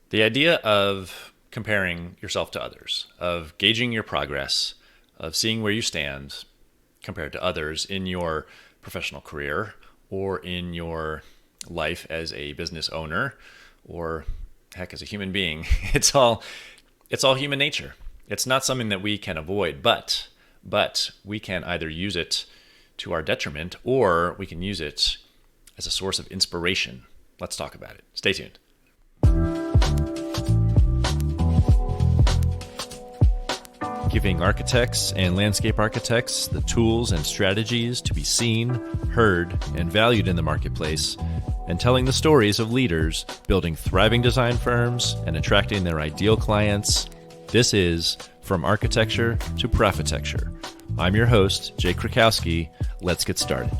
The idea of comparing yourself to others, of gauging your progress, of seeing where you stand compared to others in your professional career or in your life as a business owner or heck as a human being. It's all human nature. It's not something that we can avoid, but we can either use it to our detriment or we can use it as a source of inspiration. Let's talk about it. Stay tuned. Giving architects and landscape architects the tools and strategies to be seen, heard, and valued in the marketplace, and telling the stories of leaders building thriving design firms and attracting their ideal clients. This is From Architecture to Profitecture. I'm your host, Jay Krakowski. Let's get started.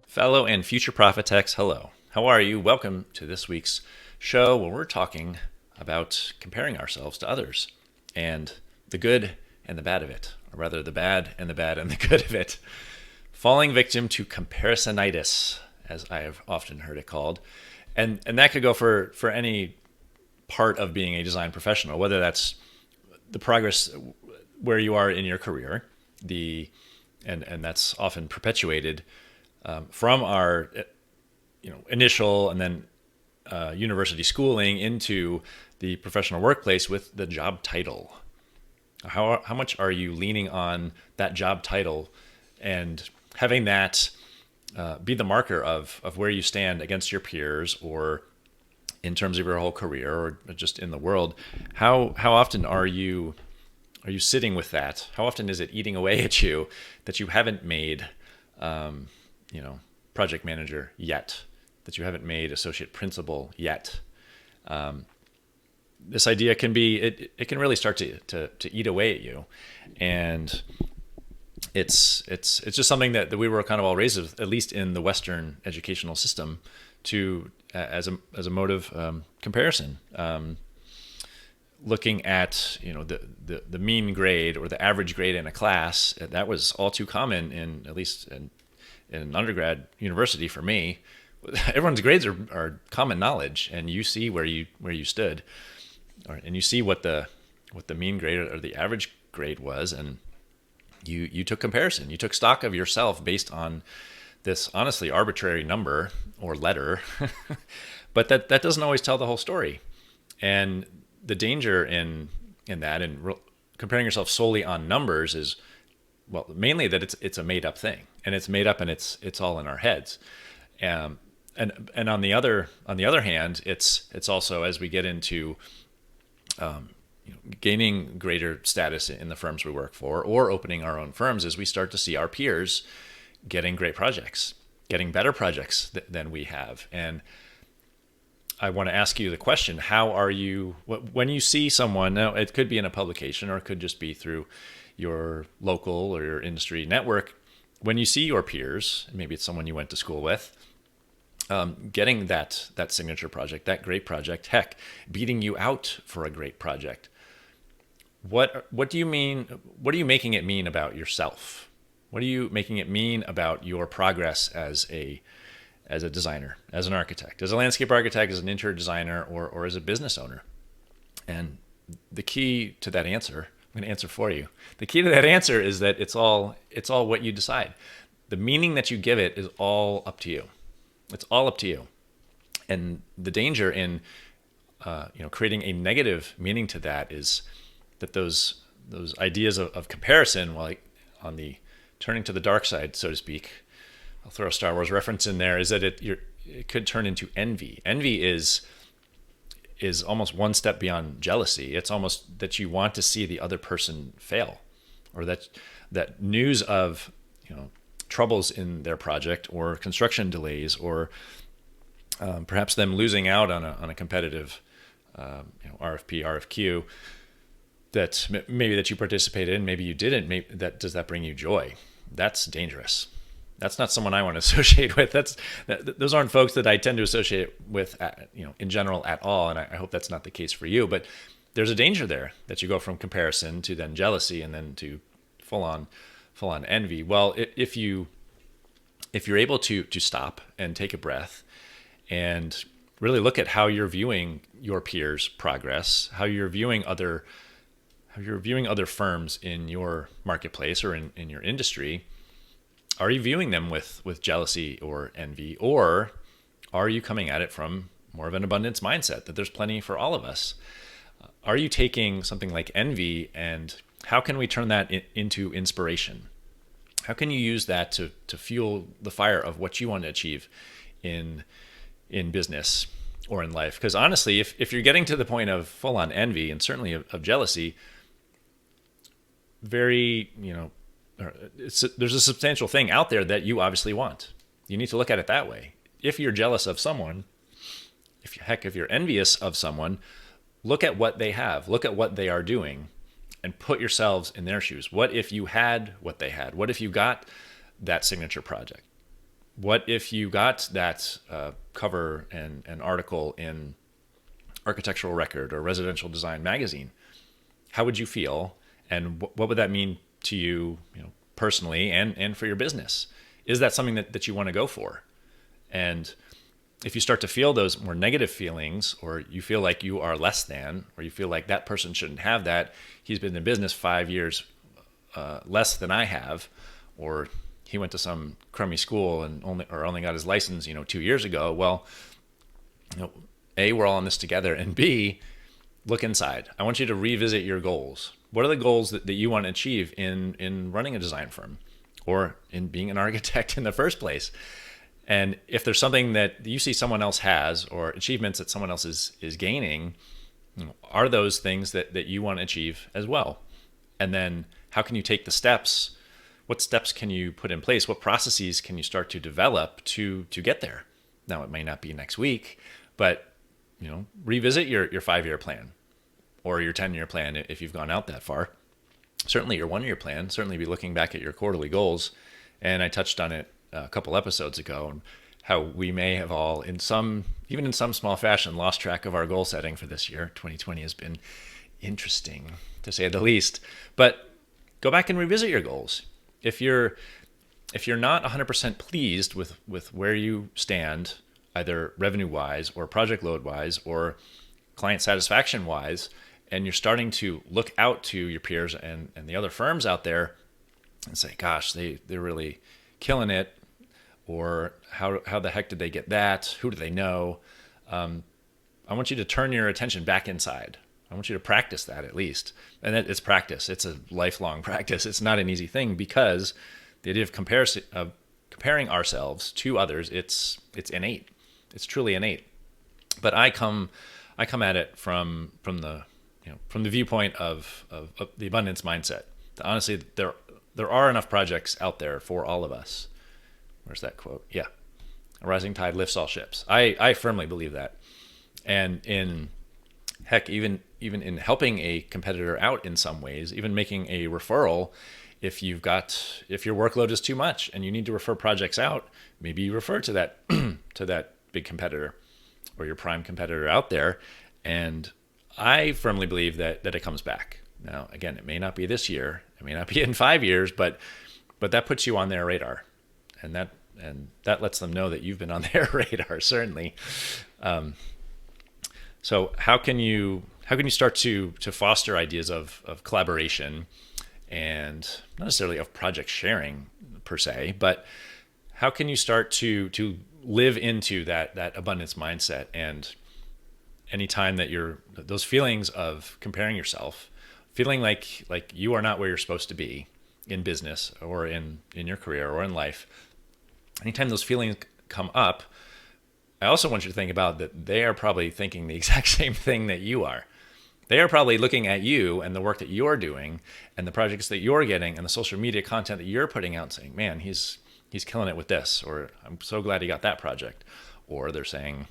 Fellow and future Profitex, hello. How are you? Welcome to this week's show where we're talking about comparing ourselves to others and the good and the bad of it, or rather the bad and the good of it. Falling victim to comparison-itis, as I have often heard it called. And that could go for any part of being a design professional, whether that's the progress where you are in your career, and that's often perpetuated from our initial and then university schooling into the professional workplace with the job title. How much are you leaning on that job title and having that be the marker of where you stand against your peers or in terms of your whole career or just in the world? How often are you sitting with that? How often is it eating away at you that you haven't made project manager yet, that you haven't made associate principal yet? This idea can be, it can really start to eat away at you. And it's just something that we were kind of all raised with, at least in the Western educational system, to as a mode of comparison. Looking at the mean grade or the average grade in a class, that was all too common in at least in an undergrad university for me. Everyone's grades are common knowledge, and you see where you stood, and you see what the mean grade or the average grade was, and you took comparison. You took stock of yourself based on this honestly arbitrary number or letter, but that doesn't always tell the whole story. And the danger in that and comparing yourself solely on numbers is, well, mainly that it's a made up thing, and it's made up and it's all in our heads. And on the other hand, it's also, as we get into gaining greater status in the firms we work for or opening our own firms, as we start to see our peers getting great projects, getting better projects than we have. And I want to ask you the question, how are you, when you see someone, now it could be in a publication or it could just be through your local or your industry network, when you see your peers, maybe it's someone you went to school with, getting that signature project, that great project, heck, beating you out for a great project. What do you mean? What are you making it mean about yourself? What are you making it mean about your progress as a designer, as an architect, as a landscape architect, as an interior designer, or as a business owner? And the key to that answer, I'm going to answer for you. The key to that answer is that it's all what you decide. The meaning that you give it is all up to you. It's all up to you. And the danger in creating a negative meaning to that is that those ideas of comparison, like on the turning to the dark side, so to speak, I'll throw a Star Wars reference in there, is that it could turn into envy. Envy is almost one step beyond jealousy. It's almost that you want to see the other person fail, or that news of troubles in their project or construction delays, or perhaps them losing out on a competitive RFP, RFQ that maybe that you participated in, maybe you didn't. Does that bring you joy? That's dangerous. That's not someone I want to associate with. Those aren't folks that I tend to associate with, in general at all. And I hope that's not the case for you. But there's a danger there that you go from comparison to then jealousy and then to full on envy. Well, if you're able to stop and take a breath and really look at how you're viewing your peers' progress, how you're viewing other firms in your marketplace or in your industry. Are you viewing them with jealousy or envy, or are you coming at it from more of an abundance mindset that there's plenty for all of us? Are you taking something like envy, and how can we turn that into inspiration? How can you use that to fuel the fire of what you want to achieve in business or in life? Because honestly, if you're getting to the point of full-on envy and certainly of jealousy, there's a substantial thing out there that you obviously want. You need to look at it that way. If you're jealous of someone, if you're envious of someone, look at what they have, look at what they are doing, and put yourselves in their shoes. What if you had what they had? What if you got that signature project? What if you got that cover and an article in Architectural Record or Residential Design magazine? How would you feel? And what would that mean to you, personally and for your business? Is that something that you want to go for? And if you start to feel those more negative feelings, or you feel like you are less than, or you feel like that person shouldn't have that, he's been in business 5 years less than I have, or he went to some crummy school and only got his license 2 years ago. Well, A, we're all in this together, and B, look inside. I want you to revisit your goals. What are the goals that you want to achieve in running a design firm or in being an architect in the first place? And if there's something that you see someone else has, or achievements that someone else is gaining, are those things that you want to achieve as well? And then how can you take the steps? What steps can you put in place? What processes can you start to develop to get there? Now, it may not be next week, but revisit your 5-year plan or your 10-year plan if you've gone out that far. Certainly your 1-year plan, certainly be looking back at your quarterly goals. And I touched on it a couple episodes ago, and how we may have all, even in some small fashion, lost track of our goal setting for this year. 2020 has been interesting, to say the least. But go back and revisit your goals. If you're not 100% pleased with where you stand, either revenue-wise or project load-wise or client satisfaction-wise, and you're starting to look out to your peers and the other firms out there and say, gosh, they're really killing it, or how the heck did they get that? Who do they know? I want you to turn your attention back inside. I want you to practice that at least. And it's practice. It's a lifelong practice. It's not an easy thing, because the idea of comparing ourselves to others, it's innate. It's truly innate. But I come at it from the viewpoint of the abundance mindset. Honestly, there are enough projects out there for all of us. Where's that quote? Yeah. A rising tide lifts all ships. I firmly believe that. And even in helping a competitor out in some ways, even making a referral, if your workload is too much and you need to refer projects out, maybe you refer to that to that big competitor or your prime competitor out there. And I firmly believe that it comes back. Now, again, it may not be this year, it may not be in 5 years, but that puts you on their radar, and that lets them know that you've been on their radar, certainly. So how can you start to foster ideas of collaboration, and not necessarily of project sharing per se, but how can you start to live into that abundance mindset? And anytime that those feelings of comparing yourself, feeling like you are not where you're supposed to be in business or in your career or in life, anytime those feelings come up, I also want you to think about that they are probably thinking the exact same thing that you are. They are probably looking at you and the work that you're doing and the projects that you're getting and the social media content that you're putting out, saying, man, he's killing it with this, or I'm so glad he got that project. Or they're saying,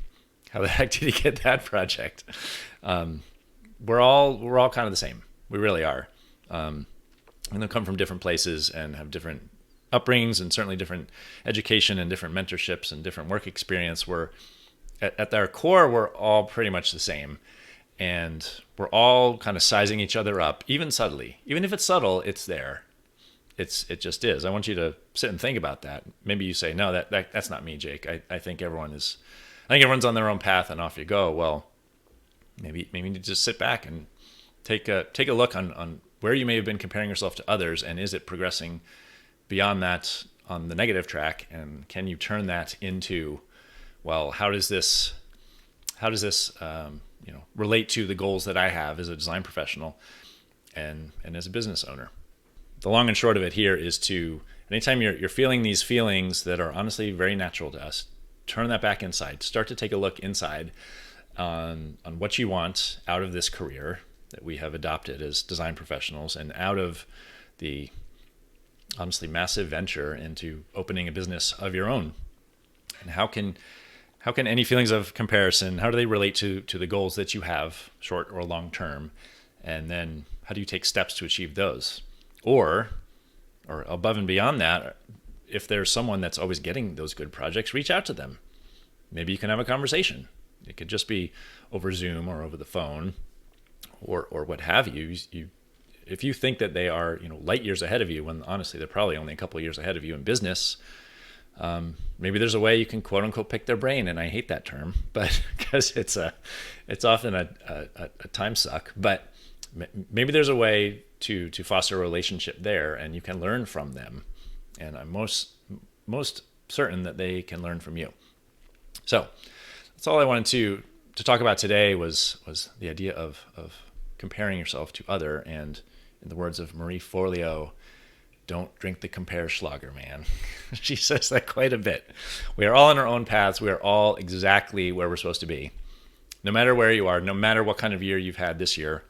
how the heck did he get that project? We're all kind of the same. We really are. And they come from different places and have different upbringings and certainly different education and different mentorships and different work experience. We're at our core, we're all pretty much the same. And we're all kind of sizing each other up, even subtly. Even if it's subtle, it's there. It just is. I want you to sit and think about that. Maybe you say, no, that's not me, Jake. I think everyone is I think everyone's on their own path and off you go. Well, maybe you need to just sit back and take a look on where you may have been comparing yourself to others, and is it progressing beyond that on the negative track, and can you turn that into, well, how does this relate to the goals that I have as a design professional and as a business owner? The long and short of it here is to, anytime you're feeling these feelings that are honestly very natural to us, turn that back inside. Start to take a look inside on what you want out of this career that we have adopted as design professionals, and out of the honestly massive venture into opening a business of your own. And how can any feelings of comparison, how do they relate to the goals that you have, short or long term? And then how do you take steps to achieve those? Or above and beyond that, if there's someone that's always getting those good projects, reach out to them. Maybe you can have a conversation. It could just be over Zoom or over the phone or what have you. If you think that they are, light years ahead of you, when honestly they're probably only a couple of years ahead of you in business, maybe there's a way you can quote unquote pick their brain. And I hate that term, but because it's often a time suck, but maybe there's a way to foster a relationship there, and you can learn from them. And I'm most certain that they can learn from you. So that's all I wanted to talk about today was the idea of comparing yourself to other, and in the words of Marie Forleo, don't drink the CompareSchlager, man. She says that quite a bit. We are all on our own paths. We are all exactly where we're supposed to be. No matter where you are, no matter what kind of year you've had this year,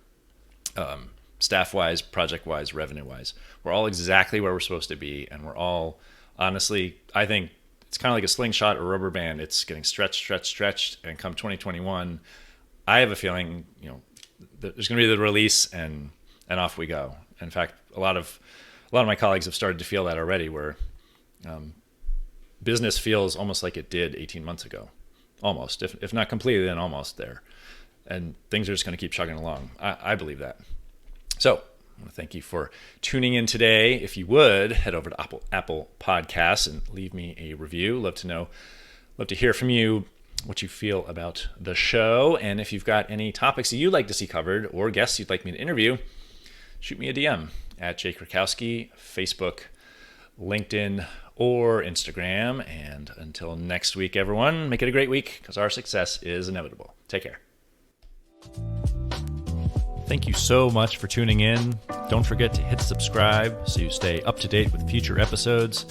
staff-wise, project-wise, revenue-wise, we're all exactly where we're supposed to be, and we're all, honestly, I think it's kind of like a slingshot or rubber band. It's getting stretched, and come 2021, I have a feeling, there's going to be the release, and off we go. In fact, a lot of my colleagues have started to feel that already, where business feels almost like it did 18 months ago, almost, if not completely, then almost there. And things are just going to keep chugging along. I believe that. So I want to thank you for tuning in today. If you would, head over to Apple Podcasts and leave me a review. Love to hear from you, what you feel about the show. And if you've got any topics that you'd like to see covered or guests you'd like me to interview, shoot me a DM at Jake Rakowski, Facebook, LinkedIn, or Instagram. And until next week, everyone, make it a great week, because our success is inevitable. Take care. Thank you so much for tuning in. Don't forget to hit subscribe so you stay up to date with future episodes.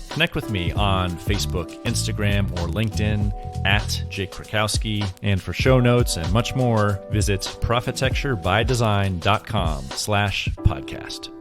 Connect with me on Facebook, Instagram, or LinkedIn at Jake Krakowski. And for show notes and much more, visit profitecturebydesign.com/podcast.